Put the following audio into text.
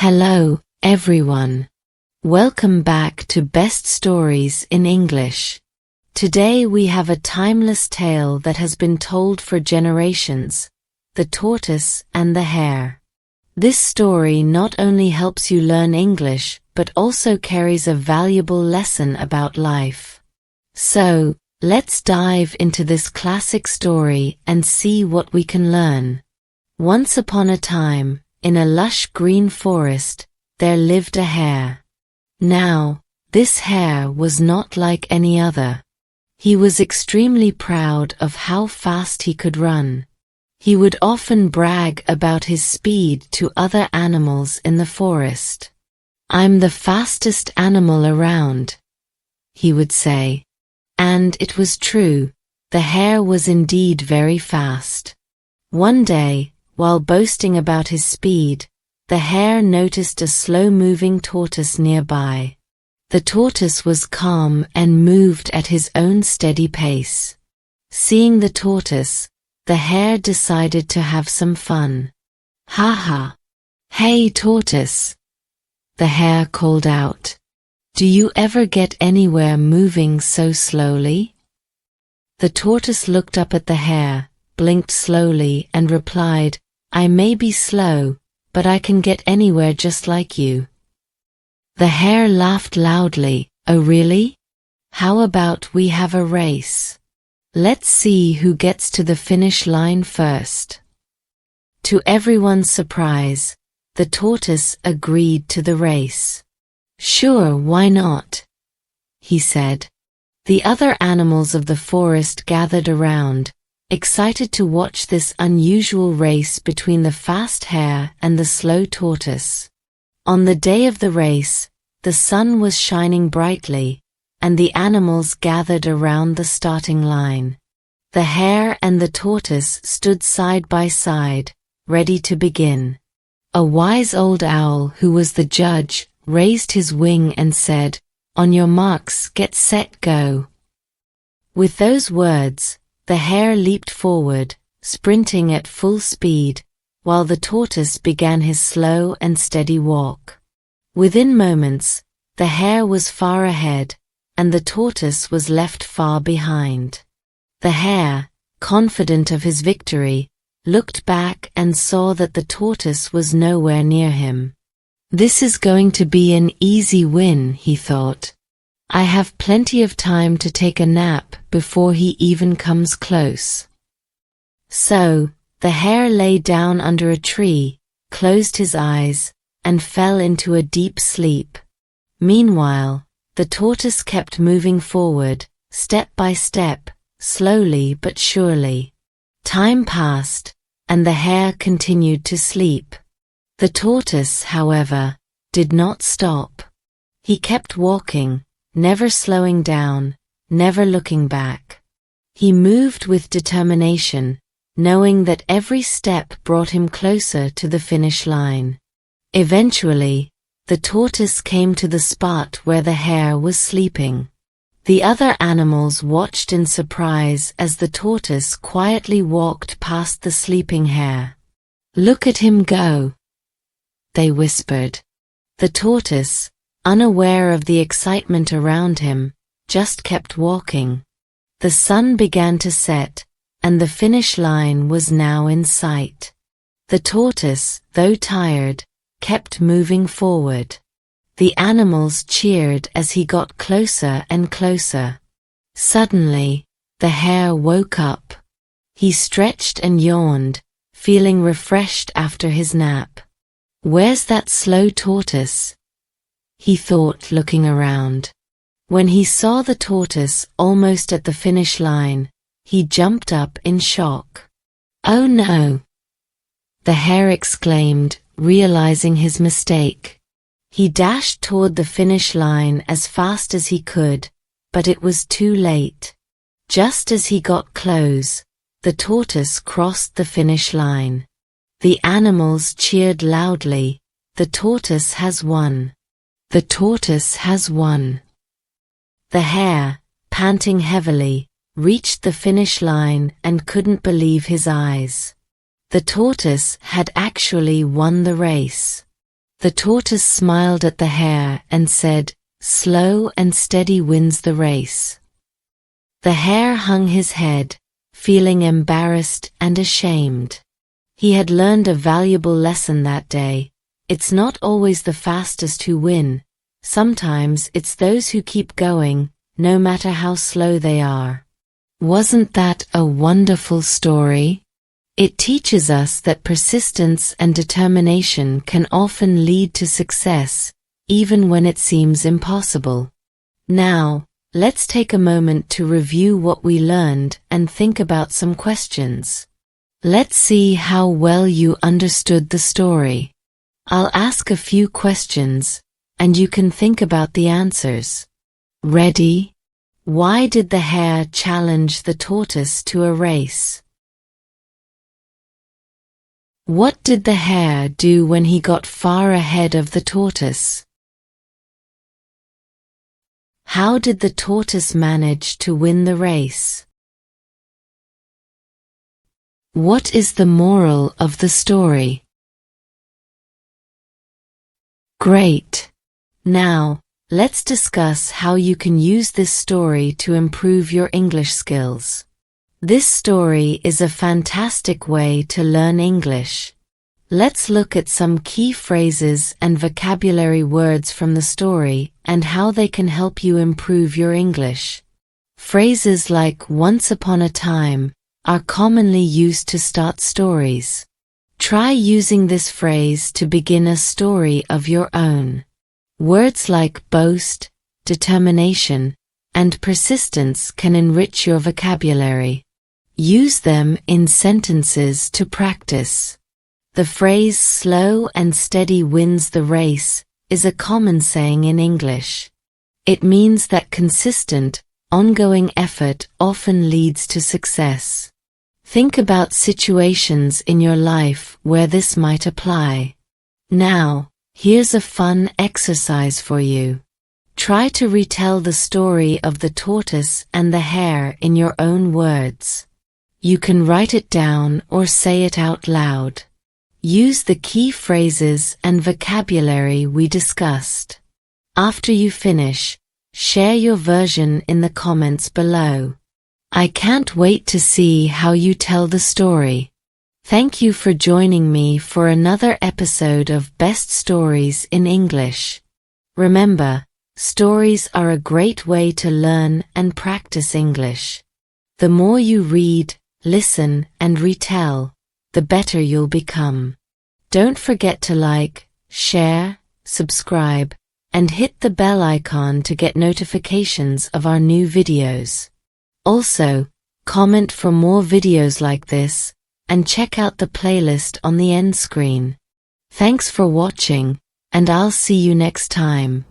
Hello, everyone. Welcome back to Best Stories in English. Today we have a timeless tale that has been told for generations, The Tortoise and the Hare. This story not only helps you learn English, but also carries a valuable lesson about life. So, let's dive into this classic story and see what we can learn. Once upon a time, in a lush green forest, there lived a hare. Now, this hare was not like any other. He was extremely proud of how fast he could run. He would often brag about his speed to other animals in the forest. "I'm the fastest animal around," he would say. And it was true, the hare was indeed very fast. One day, while boasting about his speed, the hare noticed a slow-moving tortoise nearby. The tortoise was calm and moved at his own steady pace. Seeing the tortoise, the hare decided to have some fun. "Ha ha! Hey, tortoise!" the hare called out. "Do you ever get anywhere moving so slowly?" The tortoise looked up at the hare, blinked slowly and replied, "I may be slow, but I can get anywhere just like you." The hare laughed loudly. "Oh really? How about we have a race? Let's see who gets to the finish line first." To everyone's surprise, the tortoise agreed to the race. "Sure, why not?" he said. The other animals of the forest gathered around, excited to watch this unusual race between the fast hare and the slow tortoise. On the day of the race, the sun was shining brightly, and the animals gathered around the starting line. The hare and the tortoise stood side by side, ready to begin. A wise old owl who was the judge raised his wing and said, "On your marks, get set, go." With those words, the hare leaped forward, sprinting at full speed, while the tortoise began his slow and steady walk. Within moments, the hare was far ahead, and the tortoise was left far behind. The hare, confident of his victory, looked back and saw that the tortoise was nowhere near him. "This is going to be an easy win," he thought. "I have plenty of time to take a nap before he even comes close." So, the hare lay down under a tree, closed his eyes, and fell into a deep sleep. Meanwhile, the tortoise kept moving forward, step by step, slowly but surely. Time passed, and the hare continued to sleep. The tortoise, however, did not stop. He kept walking, never slowing down, never looking back. He moved with determination, knowing that every step brought him closer to the finish line. Eventually, the tortoise came to the spot where the hare was sleeping. The other animals watched in surprise as the tortoise quietly walked past the sleeping hare. "Look at him go," they whispered. The tortoise, unaware of the excitement around him, just kept walking. The sun began to set, and the finish line was now in sight. The tortoise, though tired, kept moving forward. The animals cheered as he got closer and closer. Suddenly, the hare woke up. He stretched and yawned, feeling refreshed after his nap. "Where's that slow tortoise?" he thought, looking around. When he saw the tortoise almost at the finish line, he jumped up in shock. "Oh no!" the hare exclaimed, realizing his mistake. He dashed toward the finish line as fast as he could, but it was too late. Just as he got close, the tortoise crossed the finish line. The animals cheered loudly. "The tortoise has won! The tortoise has won!" The hare, panting heavily, reached the finish line and couldn't believe his eyes. The tortoise had actually won the race. The tortoise smiled at the hare and said, "Slow and steady wins the race." The hare hung his head, feeling embarrassed and ashamed. He had learned a valuable lesson that day. It's not always the fastest who win. Sometimes it's those who keep going, no matter how slow they are. Wasn't that a wonderful story? It teaches us that persistence and determination can often lead to success, even when it seems impossible. Now, let's take a moment to review what we learned and think about some questions. Let's see how well you understood the story. I'll ask a few questions, and you can think about the answers. Ready? Why did the hare challenge the tortoise to a race? What did the hare do when he got far ahead of the tortoise? How did the tortoise manage to win the race? What is the moral of the story? Great! Now, let's discuss how you can use this story to improve your English skills. This story is a fantastic way to learn English. Let's look at some key phrases and vocabulary words from the story and how they can help you improve your English. Phrases like "once upon a time" are commonly used to start stories. Try using this phrase to begin a story of your own. Words like boast, determination, and persistence can enrich your vocabulary. Use them in sentences to practice. The phrase "slow and steady wins the race" is a common saying in English. It means that consistent, ongoing effort often leads to success. Think about situations in your life where this might apply. Now, here's a fun exercise for you. Try to retell the story of the tortoise and the hare in your own words. You can write it down or say it out loud. Use the key phrases and vocabulary we discussed. After you finish, share your version in the comments below. I can't wait to see how you tell the story. Thank you for joining me for another episode of Best Stories in English. Remember, stories are a great way to learn and practice English. The more you read, listen, and retell, the better you'll become. Don't forget to like, share, subscribe, and hit the bell icon to get notifications of our new videos. Also, comment for more videos like this, and check out the playlist on the end screen. Thanks for watching, and I'll see you next time.